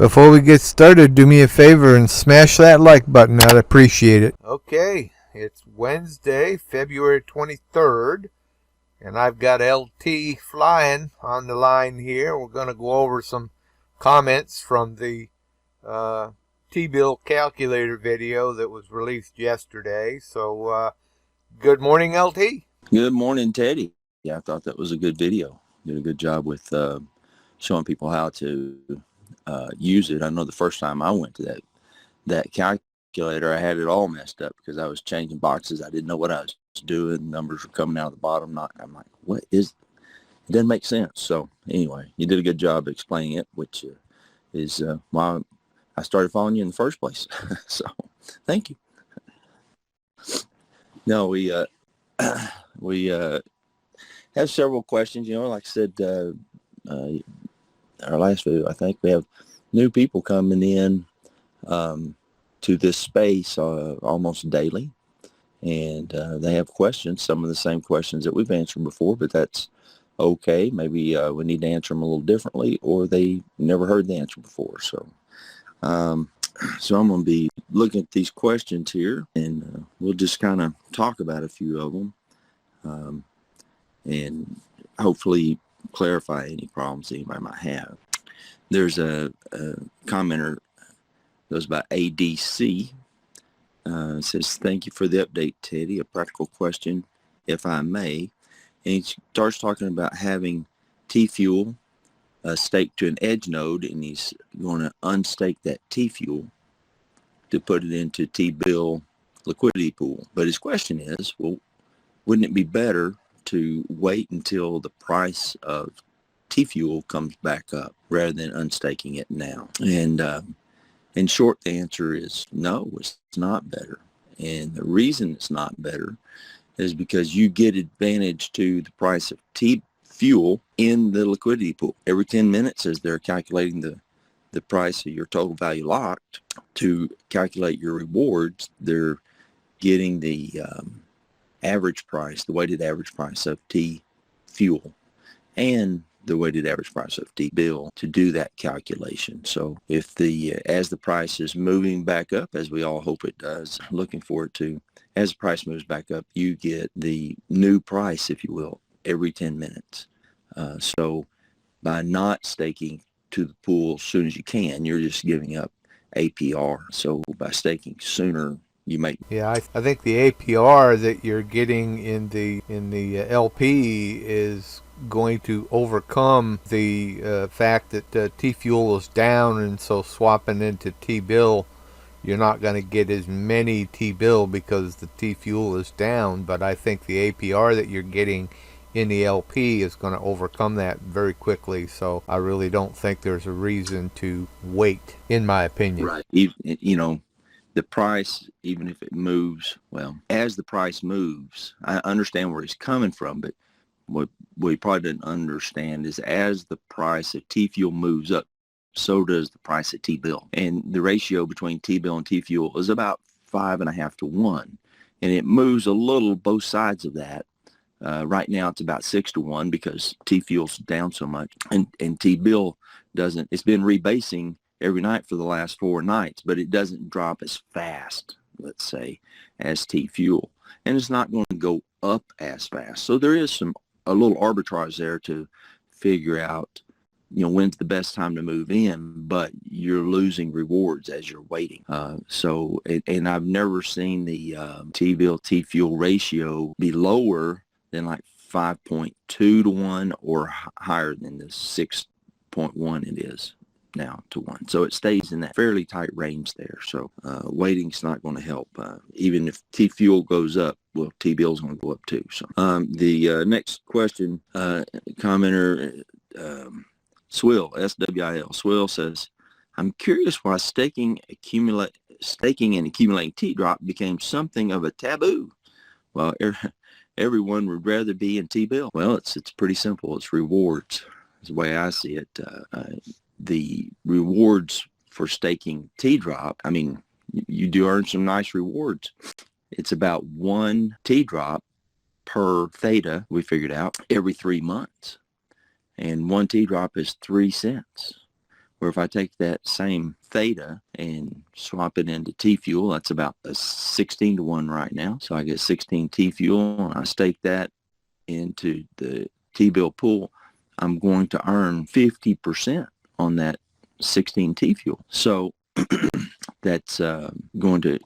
Before we get started, do me a favor and smash that like button. I'd appreciate it. Okay, it's Wednesday, February 23rd, and I've got LT flying on the line here. We're going to go over some comments from the TBILL Calculator video that was released yesterday. So, good morning, LT. Good morning, Teddy. Yeah, I thought that was a good video. Did a good job with showing people how to use it. I know the first time I went to that calculator, I had it all messed up because I was changing boxes. I didn't know what I was doing. Numbers were coming out of the bottom. I'm like, what is? It doesn't make sense. So anyway, you did a good job explaining it, which is why I started following you in the first place. So thank you. No, we have several questions. You know, like I said, our last video, I think we have new people coming in to this space almost daily, and they have questions, some of the same questions that we've answered before, but that's okay. Maybe we need to answer them a little differently, or they never heard the answer before. So I'm going to be looking at these questions here, and we'll just kind of talk about a few of them, and hopefully clarify any problems anybody might have. There's a commenter, goes by ADC, says, thank you for the update, Teddy. A practical question, if I may. And he starts talking about having T-fuel staked to an edge node, and he's going to unstake that T-fuel to put it into TBILL liquidity pool. But his question is, well, wouldn't it be better to wait until the price of T-fuel comes back up rather than unstaking it now? And in short, the answer is no, it's not better. And the reason it's not better is because you get advantage to the price of T-fuel in the liquidity pool. Every 10 minutes as they're calculating the price of your total value locked to calculate your rewards, they're getting the average price, the weighted average price of T-fuel and the weighted average price of TBILL to do that calculation. So if as the price is moving back up, as we all hope it does, looking for it to, as the price moves back up, you get the new price, if you will, every 10 minutes. So by not staking to the pool as soon as you can, you're just giving up APR. So by staking sooner, you make. Yeah, I think the APR that you're getting in the LP is going to overcome the fact that T-fuel is down, and so swapping into T-bill, you're not going to get as many T-bill because the T-fuel is down. But I think the APR that you're getting in the LP is going to overcome that very quickly. So I really don't think there's a reason to wait, in my opinion. Right. You know, the price, even if it moves, well, as the price moves, I understand where he's coming from, but what we probably didn't understand is as the price of T-fuel moves up, so does the price of T-bill. And the ratio between T-bill and T-fuel is about 5.5 to 1. And it moves a little both sides of that. Right now it's about 6 to 1 because T-fuel's down so much. And T-bill doesn't, it's been rebasing every night for the last 4 nights, but it doesn't drop as fast, let's say, as T-fuel. And it's not going to go up as fast. So there is a little arbitrage there to figure out, you know, when's the best time to move in, but you're losing rewards as you're waiting. And I've never seen the T-bill T-fuel ratio be lower than like 5.2 to 1 or higher than the 6.1 it is now to 1. So it stays in that fairly tight range there. So waiting's not going to help. Even if T-fuel goes up, well, T-bill's going to go up too. So the next question, commenter Swill, SWIL. Swill says, I'm curious why staking and accumulating T-drop became something of a taboo. Well, everyone would rather be in T-bill. Well, it's pretty simple. It's rewards. That's the way I see it. The rewards for staking T-drop, I mean, you do earn some nice rewards. It's about 1 T-drop per theta, we figured out, every 3 months. And 1 T-drop is 3 cents. Where if I take that same theta and swap it into T-fuel, that's about a 16 to 1 right now. So I get 16 T-fuel, and I stake that into the T-bill pool. I'm going to earn 50% on that 16 T-fuel. So that's going to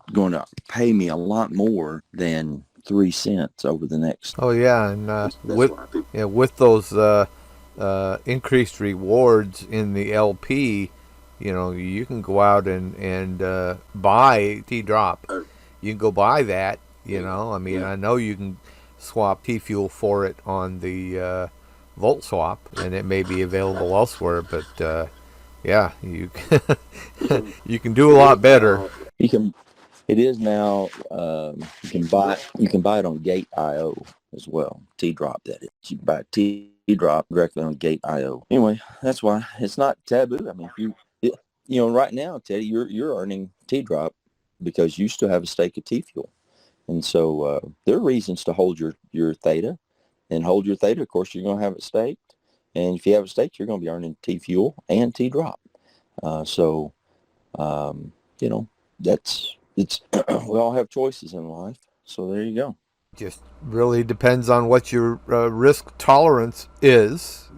pay me a lot more than 3 cents over the next. Oh yeah, and with those increased rewards in the LP, you can go out and buy T drop. You can go buy that. I mean, I know you can swap T fuel for it on the Volt swap, and it may be available elsewhere. But yeah, you can do a lot better. You can. It is now. You can buy. You can buy it on Gate.io as well. T drop, that is. You can buy T drop directly on Gate.io. Anyway, that's why it's not taboo. I mean, if right now, Teddy, you're earning T drop because you still have a stake of T fuel, and so there are reasons to hold your theta, and hold your theta. Of course, you're going to have it staked, and if you have it staked, you're going to be earning T fuel and T drop. So that's it's. We all have choices in life, so there you go. Just really depends on what your risk tolerance is.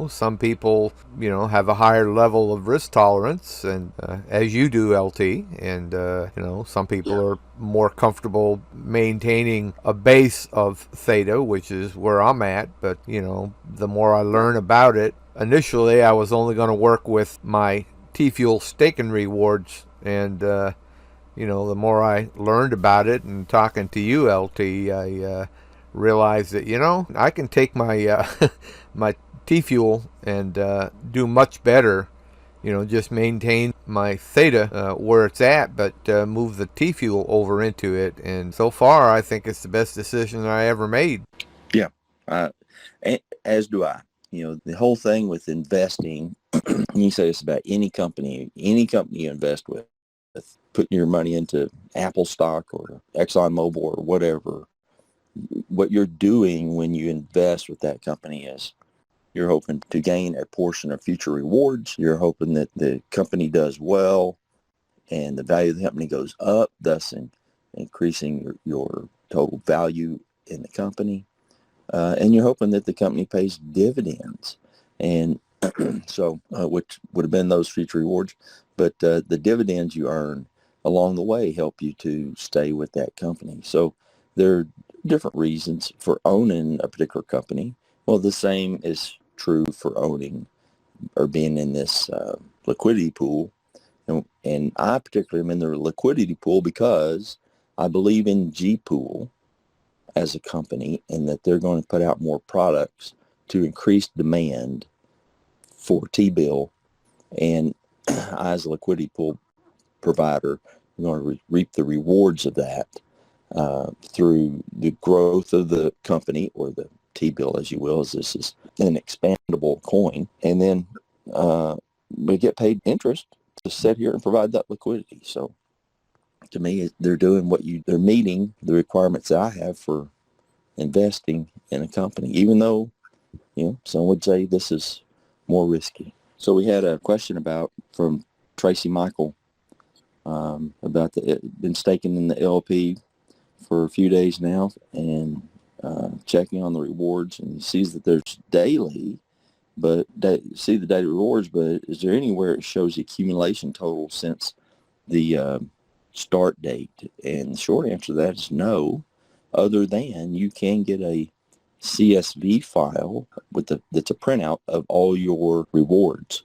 Some people, have a higher level of risk tolerance, and as you do, LT, and some people are more comfortable maintaining a base of theta, which is where I'm at. But the more I learn about it, initially I was only going to work with my T-fuel staking rewards, and the more I learned about it and talking to you, LT, I realized that, I can take my my T-fuel and do much better, just maintain my theta where it's at, but move the T-fuel over into it. And so far, I think it's the best decision I ever made. Yeah, as do I. The whole thing with investing, you say this about any company you invest with, putting your money into Apple stock or ExxonMobil or whatever, what you're doing when you invest with that company is you're hoping to gain a portion of future rewards. You're hoping that the company does well and the value of the company goes up, thus increasing your total value in the company. And you're hoping that the company pays dividends. And so, which would have been those future rewards. But the dividends you earn along the way help you to stay with that company. So there are different reasons for owning a particular company. Well, the same is true for owning or being in this liquidity pool. And I particularly am in the liquidity pool because I believe in G-Pool as a company and that they're going to put out more products to increase demand for TBILL. And I, as a liquidity pool provider, I'm going to reap the rewards of that through the growth of the company, or the TBILL, as you will, as this is an expandable coin. And then we get paid interest to sit here and provide that liquidity. So to me, they're doing they're meeting the requirements that I have for investing in a company, even though, some would say this is more risky. So we had a question from Tracy Michael about been staking in the LP for a few days now and checking on the rewards, and he sees that there's daily, but see the daily rewards, but is there anywhere it shows the accumulation total since the start date? And the short answer to that is no, other than you can get a CSV file that's a printout of all your rewards.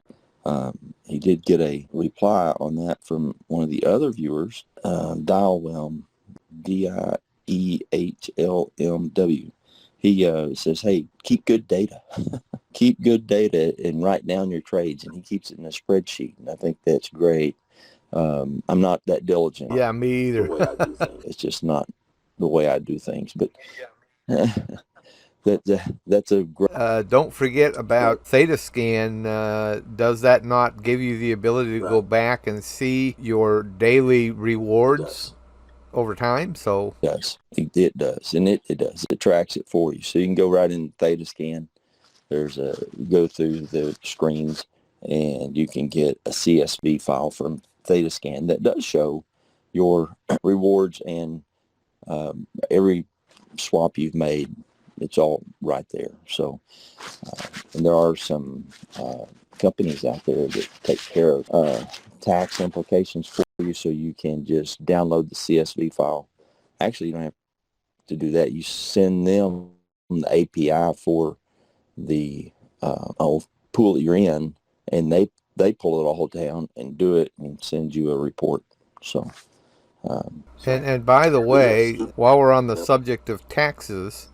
He did get a reply on that from one of the other viewers, Dialwhelm, DIEHLMW. He says, hey, keep good data. Keep good data and write down your trades. And he keeps it in a spreadsheet. And I think that's great. I'm not that diligent. Yeah, me either. It's just not the way I do things. But that's a great. Don't forget about ThetaScan. Does that not give you the ability to go back and see your daily rewards over time? So it does, and it does. It tracks it for you, so you can go right in ThetaScan. You go through the screens and you can get a CSV file from ThetaScan that does show your rewards and every swap you've made. It's all right there. So, and there are some companies out there that take care of tax implications for you, so you can just download the CSV file. Actually, you don't have to do that. You send them the API for the pool that you're in, and they pull it all down and do it and send you a report. So, And by the way, while we're on the subject of taxes,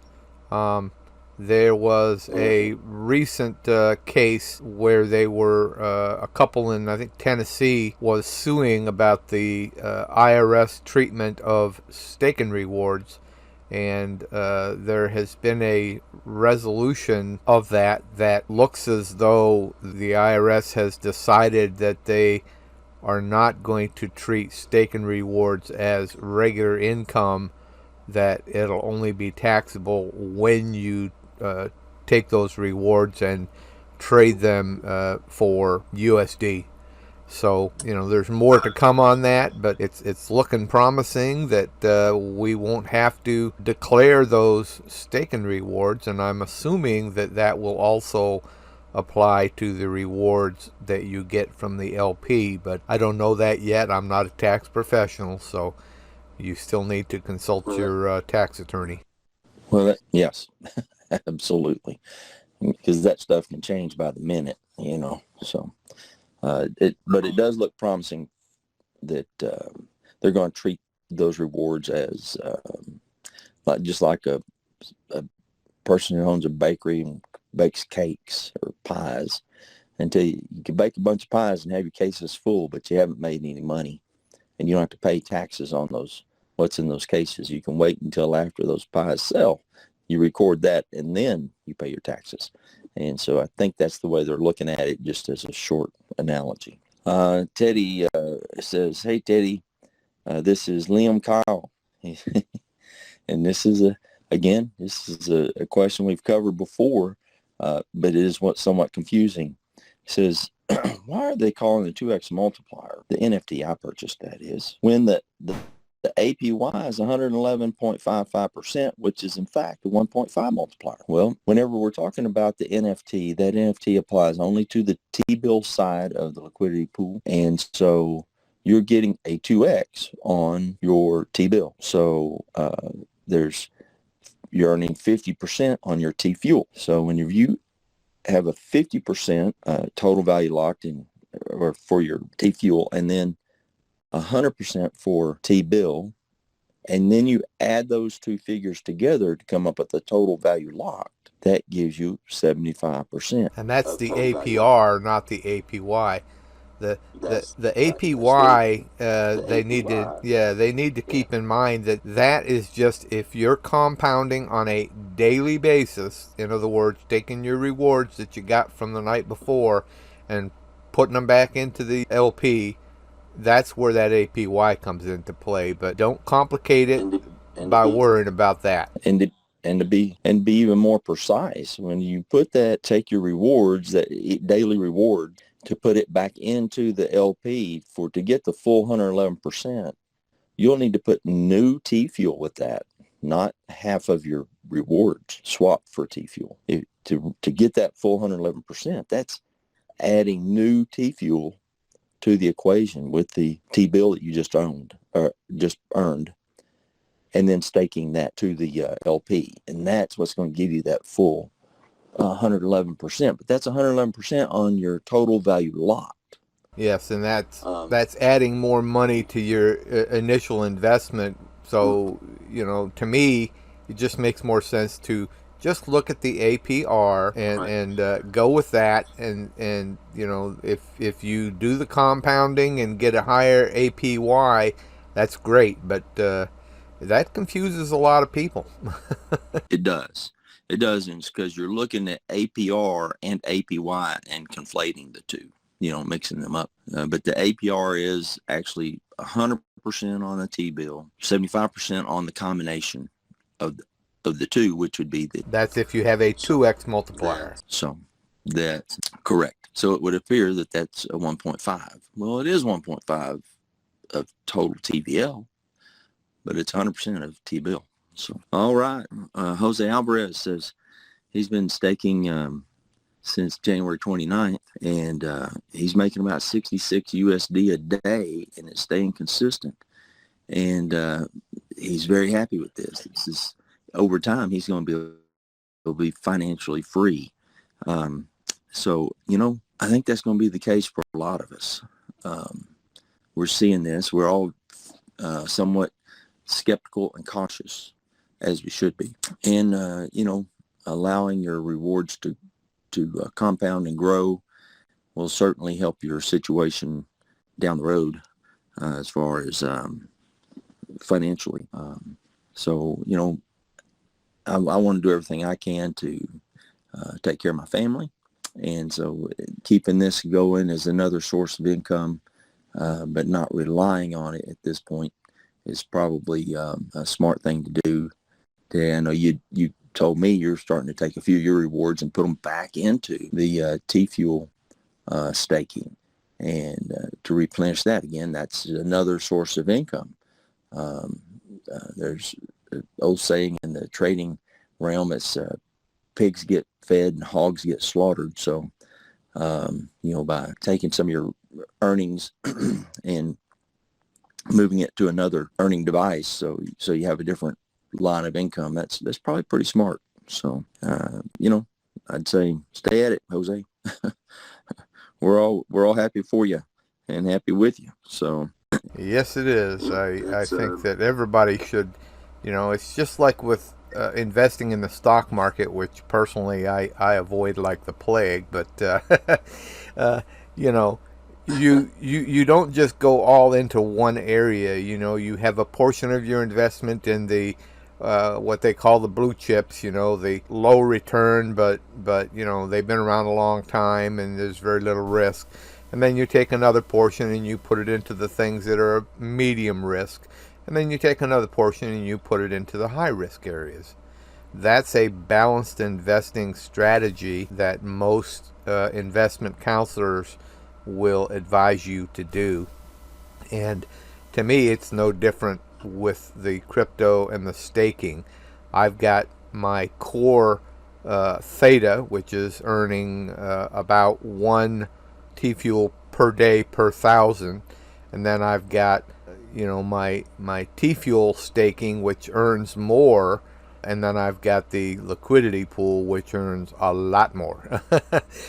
there was a recent case where they were a couple in, I think, Tennessee was suing about the IRS treatment of stake and rewards. And there has been a resolution of that looks as though the IRS has decided that they are not going to treat stake and rewards as regular income, that it'll only be taxable when you take those rewards and trade them for USD. So, there's more to come on that, but it's looking promising that we won't have to declare those stake and rewards, and I'm assuming that will also apply to the rewards that you get from the LP, but I don't know that yet. I'm not a tax professional, so you still need to consult your tax attorney. well, yes, absolutely, because that stuff can change by the minute, So, but it does look promising that they're going to treat those rewards as just like a person who owns a bakery and bakes cakes or pies. Until you can bake a bunch of pies and have your cases full, but you haven't made any money, and you don't have to pay taxes on what's in those cases. You can wait until after those pies sell. You record that, and then you pay your taxes. And so I think that's the way they're looking at it, just as a short analogy. Teddy says, "Hey, Teddy, this is Liam Kyle." And this is a question we've covered before, but it is somewhat confusing. He says, why are they calling the 2x multiplier, the NFT I purchased, that is, when the APY is 111.55%, which is in fact a 1.5 multiplier? Well, whenever we're talking about the NFT, that NFT applies only to the T-bill side of the liquidity pool, and so you're getting a 2x on your T-bill. So you're earning 50% on your T-fuel. So when you have a 50% total value locked in or for your T-fuel, and then 100% for T-bill, and then you add those two figures together to come up with the total value locked, that gives you 75%. And that's the APR, not the APY. The APY, they need to keep in mind that is just if you're compounding on a daily basis. In other words, taking your rewards that you got from the night before and putting them back into the LP. That's where that APY comes into play. But don't complicate it by worrying about that. And to be even more precise, when you take your rewards, that daily reward, to put it back into the LP to get the full 111%, you'll need to put new T-fuel with that, not half of your rewards swapped for T-fuel. To get that full 111%, that's adding new T-fuel to the equation with the T-bill that you just earned, and then staking that to the LP. And that's what's going to give you that full 111%. But that's 111% on your total value locked. Yes, and that's adding more money to your initial investment. So, to me, it just makes more sense to just look at the APR and go with that. And if you do the compounding and get a higher APY, that's great. But that confuses a lot of people. It does. It doesn't, because you're looking at APR and APY and conflating the two, mixing them up. But the APR is actually 100% on the T-bill, 75% on the combination of the two, which would be that's if you have a 2x multiplier. So that's correct. So it would appear that that's a 1.5. Well, it is 1.5 of total TBL, but it's 100% of TBILL. So, all right. Jose Alvarez says he's been staking since January 29th, and he's making about 66 USD a day, and it's staying consistent. And he's very happy with this. This is, over time, he's going to be financially free. So, I think that's going to be the case for a lot of us. We're seeing this. We're all somewhat skeptical and cautious, as we should be. And, allowing your rewards to compound and grow will certainly help your situation down the road as far as financially. So, I want to do everything I can to take care of my family. And so keeping this going as another source of income, but not relying on it at this point is probably a smart thing to do. I know you told me you're starting to take a few of your rewards and put them back into the T-Fuel staking. And to replenish that again, that's another source of income. There's an old saying in the trading realm, it's pigs get fed and hogs get slaughtered. So, by taking some of your earnings and moving it to another earning device, so you have a different line of income, that's probably pretty smart. So, I'd say stay at it, Jose. We're all happy for you and happy with you. So, Yes, it is. I think that everybody should, it's just like with investing in the stock market, which personally I avoid like the plague. But you don't just go all into one area. You have a portion of your investment in the what they call the blue chips. The low return, but they've been around a long time and there's very little risk. And then you take another portion and you put it into the things that are medium risk. And then you take another portion and you put it into the high risk areas. That's a balanced investing strategy that most investment counselors will advise you to do. And to me, it's no different with the crypto and the staking. I've got my core theta, which is earning about 1 T-Fuel per day per 1,000. And then I've got my T-Fuel staking, which earns more, and then I've got the liquidity pool, which earns a lot more.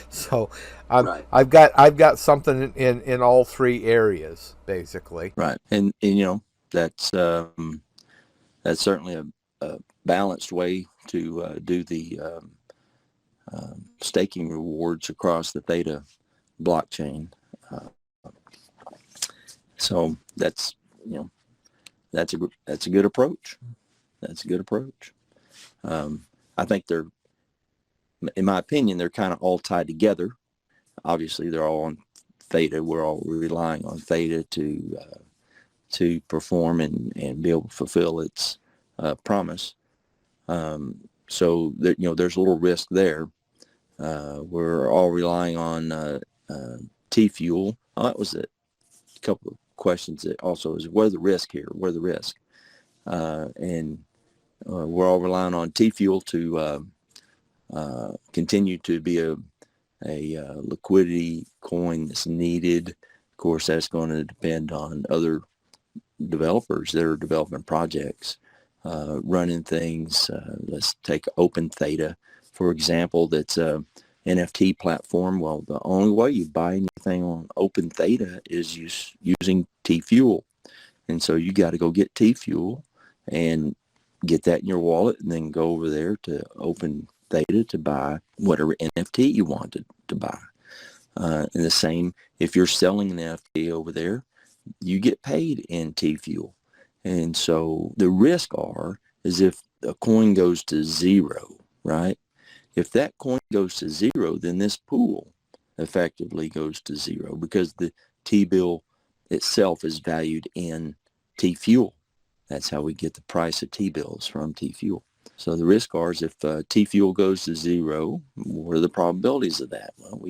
So right. I've got something in all three areas basically. Right, and that's certainly a balanced way to do the staking rewards across the Theta blockchain. So that's that's a good approach. That's a good approach. I think they're, in my opinion, they're kind of all tied together. Obviously, they're all on Theta. We're all relying on Theta to perform and be able to fulfill its promise. So that, there's a little risk there. We're all relying on T-Fuel. Oh, that was a couple of questions that also is, what are the risk here? What are the risk? And we're all relying on T-Fuel to continue to be a liquidity coin that's needed. Of course, that's going to depend on other developers that are developing projects, running things. Let's take Open Theta, for example, that's a NFT platform. Well, the only way you buy anything on Open Theta is using T-Fuel. And so you got to go get T-Fuel and get that in your wallet, and then go over there to Open Theta to buy whatever NFT you wanted to buy. And the same, if you're selling an NFT over there, you get paid in T-Fuel. And so the risk is if a coin goes to zero, right? If that coin goes to zero, then this pool effectively goes to zero, because the T-bill itself is valued in T-Fuel. That's how we get the price of T-bills, from T-Fuel. So the risk is if T-Fuel goes to zero, what are the probabilities of that? Well,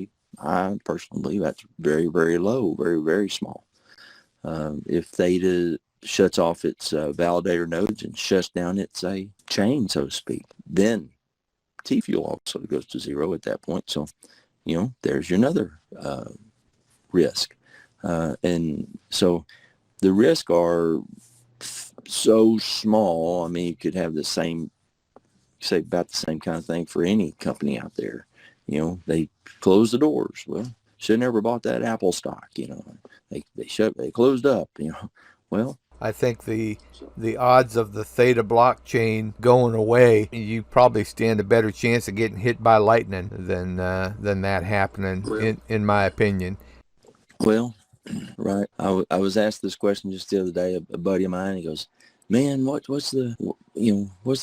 I personally believe that's very, very low, very, very small. If theta shuts off its validator nodes and shuts down its chain, so to speak, then T-fuel also goes to zero at that point. So, there's your another risk. And so the risks are so small. I mean, you could have say about the same kind of thing for any company out there. They close the doors. Well, should have never bought that Apple stock. They closed up. Well, I think the odds of the theta blockchain going away, you probably stand a better chance of getting hit by lightning than that happening, in my opinion. Well, right. I was asked this question just the other day. A buddy of mine, he goes, "Man, what's the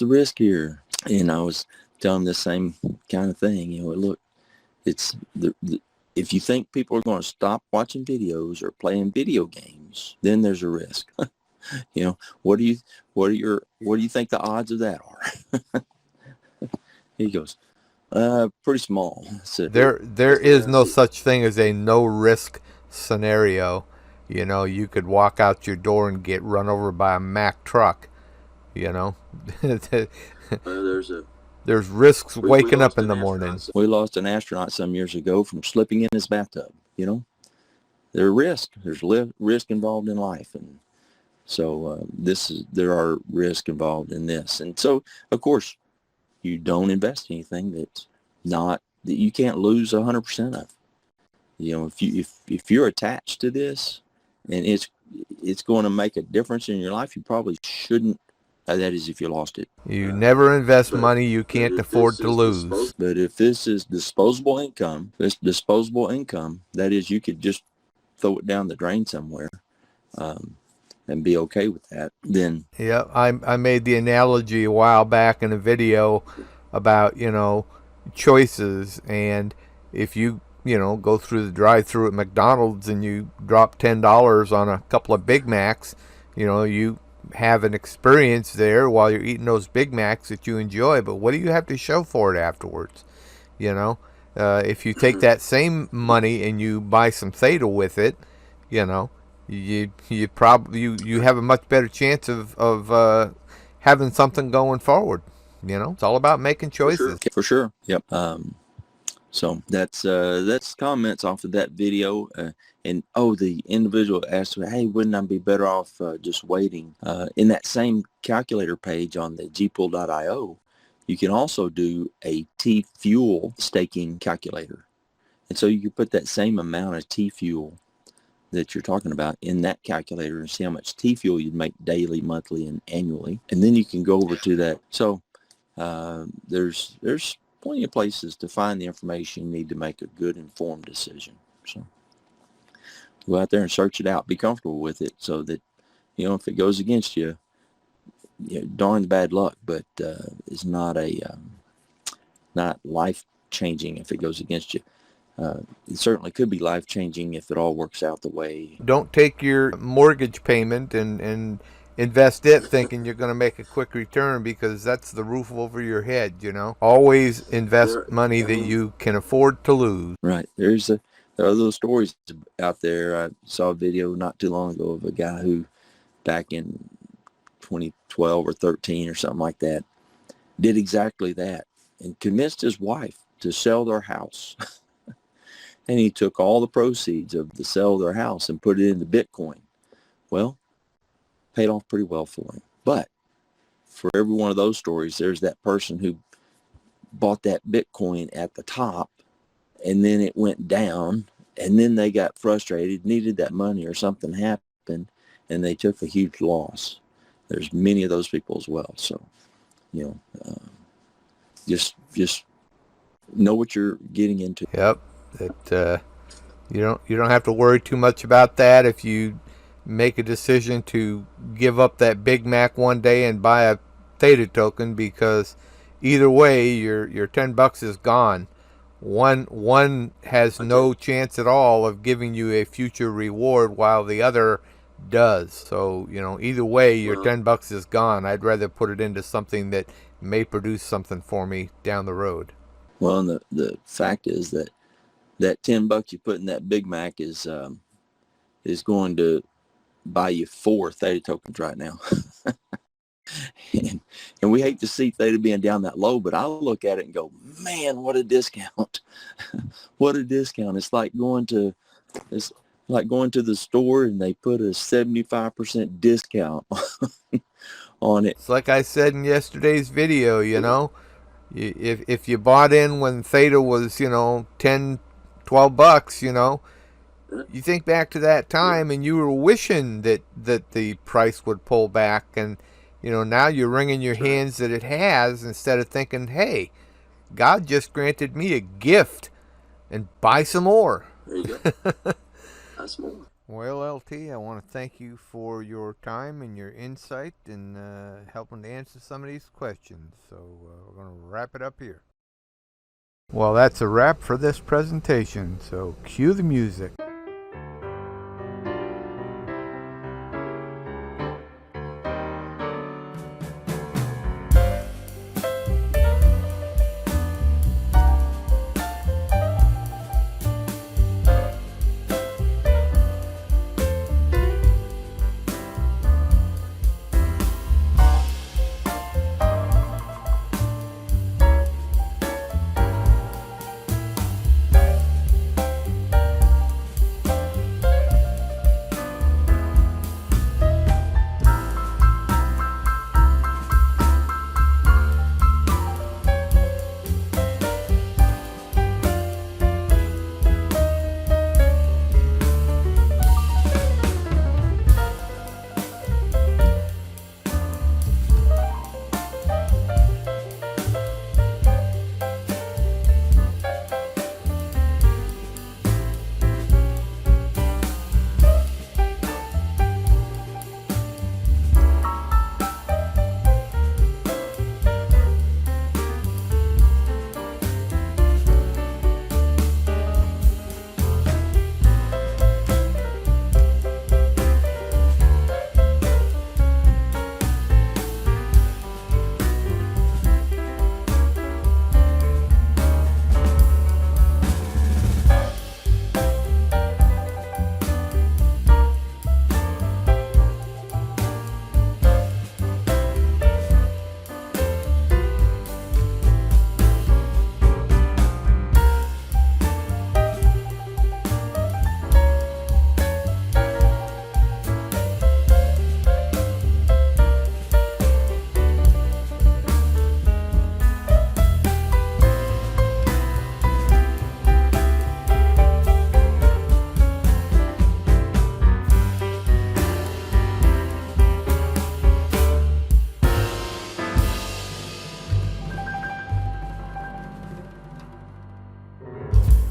risk here?" And I was telling him the same kind of thing. Look, it's if you think people are going to stop watching videos or playing video games, then there's a risk. What do you think the odds of that are? He goes, pretty small. So, there is no such thing as a no risk scenario. You could walk out your door and get run over by a Mack truck. There's risks waking up in the morning. We lost an astronaut some years ago from slipping in his bathtub. There's risk. There's risk involved in life, and so there are risks involved in this. And so, of course, you don't invest in anything that you can't lose 100% of. If you're attached to this, and it's going to make a difference in your life, you probably shouldn't. That is, if you lost it. You never invest money you can't afford to lose. But if this is disposable income, that is, you could just throw it down the drain somewhere and be okay with that, then. Yeah, I made the analogy a while back in a video about, choices. And if you, go through the drive-thru at McDonald's and you drop $10 on a couple of Big Macs, you have an experience there while you're eating those Big Macs that you enjoy, but what do you have to show for it afterwards? If you take that same money and you buy some theta with it, you have a much better chance of having something going forward. It's all about making choices. For sure. Yep. So that's comments off of that video. And the individual asked me, "Hey, wouldn't I be better off just waiting?" In that same calculator page on the TBILL.io, you can also do a T-fuel staking calculator. And so you can put that same amount of T-fuel that you're talking about in that calculator and see how much T-fuel you'd make daily, monthly, and annually. And then you can go over to that. So there's plenty of places to find the information you need to make a good informed decision. So go out there and search it out. Be comfortable with it so that, if it goes against you, darn bad luck, but it's not not life-changing if it goes against you. It certainly could be life-changing if it all works out the way. Don't take your mortgage payment and invest it thinking you're going to make a quick return, because that's the roof over your head. Always invest money that you can afford to lose. Right. There are those stories out there. I saw a video not too long ago of a guy who, back in 2012 or 13 or something like that, did exactly that and convinced his wife to sell their house. And he took all the proceeds of the sale of their house and put it into Bitcoin. Well, paid off pretty well for him. But for every one of those stories, there's that person who bought that Bitcoin at the top, and then it went down, and then they got frustrated, needed that money, or something happened, and they took a huge loss. There's many of those people as well. So, just know what you're getting into. Yep. That you don't have to worry too much about that if you make a decision to give up that Big Mac one day and buy a theta token, because either way your $10 is gone. One has no chance at all of giving you a future reward, while the other does. So either way your $10 is gone. I'd rather put it into something that may produce something for me down the road. Well, and the fact is that that $10 you put in that Big Mac is going to buy you 4 Theta tokens right now. and we hate to see Theta being down that low, but I look at it and go, man, what a discount. What a discount. It's like going to the store and they put a 75% discount on it. It's like I said in yesterday's video, you know, if you bought in when Theta was, you know, 10, 12 bucks, you know, you think back to that time and you were wishing that the price would pull back, and you know, now you're wringing your hands that it has, instead of thinking, hey, God just granted me a gift and buy some more. There you go. That's more. Well, LT, I want to thank you for your time and your insight in helping to answer some of these questions. So we're going to wrap it up here. Well, that's a wrap for this presentation, so cue the music.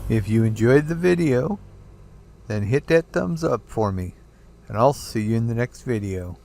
If you enjoyed the video, then hit that thumbs up for me, and I'll see you in the next video.